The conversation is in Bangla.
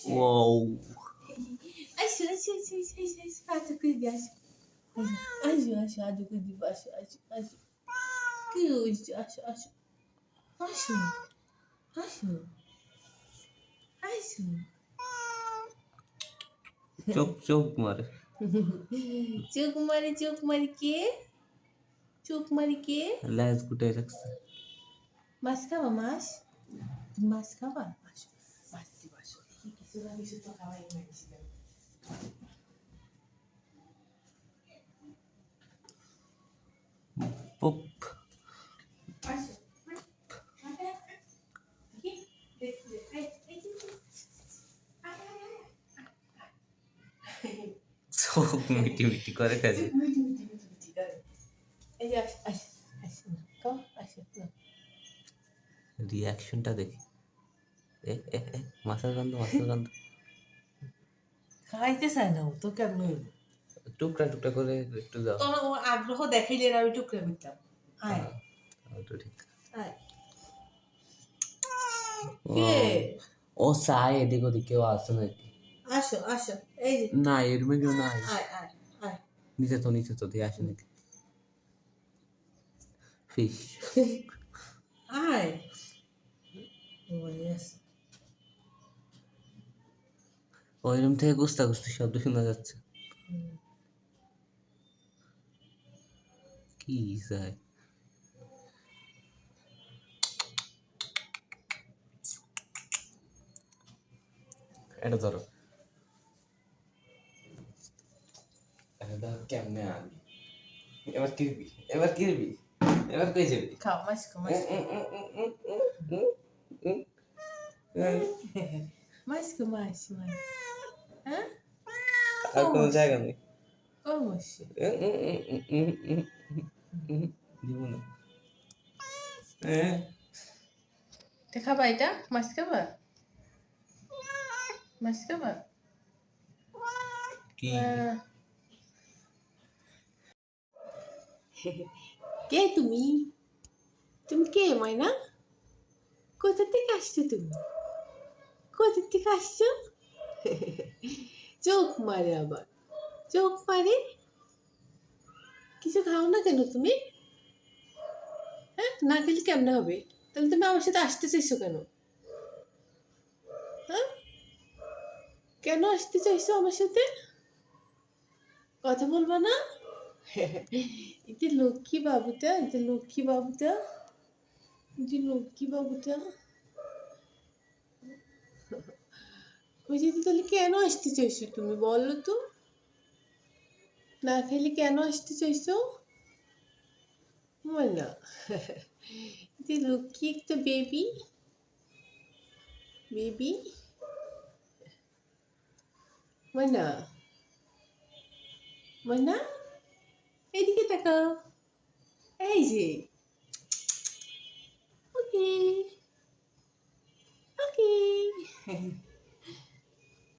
Wow. Aşu, hadi kız yaş. Aşu, hadi kız aşu. Kız aşu. Aşu. চোখ মারে। চোখ মারি কে? ল্যাজ গুটাই রাখছে। মাছ খাবা মাছ? মাছ খাবা? আসো, মাছ দিব আসো। কিছু না কিছু তো খাওয়াই হয়েছিল। পুপ। আসো। চোখ মিটি মিটি করে কাজে। এই যে আসো না, খাও আসো না। রিয়াকশনটা দেখি। মাছের গন্ধ। খাইতে চায় না ও তো কেমন টুকরা করে একটু দাও। তোর ও আগ্রহ দেখাইলে আমি টুকরা মিটলাম। আয় ওটা ঠিক। আয় কে ও চায় এদিক ওদিক কেউ আসে নাকি? আসো এই যে না এর মেঘেও না। আয় নিচে তো দিয়ে আসে নাকি? ফিশ। আয় ও ইয়েস ওই রুম থেকে গুস্তাগুস্তি শব্দ শোনা যাচ্ছে। কি যায়? এটা ধরো। কেমনে আনবি? এবার কিরবি? এবার কই যাবি? খাও মাছ হ্যাঁ আর কোনো জায়গা নেই। অবশ্যই দিব না। খাবা এটা মাছ খাবা কি কে তুমি কে ময়না কোথা থেকে আসছো চোখ মারে আবার কিছু খাও না কেন তুমি হ্যাঁ না খেলে কেমনে হবে তাহলে তুমি আমার সাথে আসতে চাইছো কেন হ্যাঁ কেন আসতে চাইছো আমার সাথে কথা বলবা না এটা লক্ষ্মী বাবুটা ওই যে তাহলে কেন আসতে চাইছো তুমি বলো তো না খেলে কেন আসতে চাইছো না এটা লক্ষ্মী একটা বেবি ময়না এইদিকে তাকাও এই যে ওকে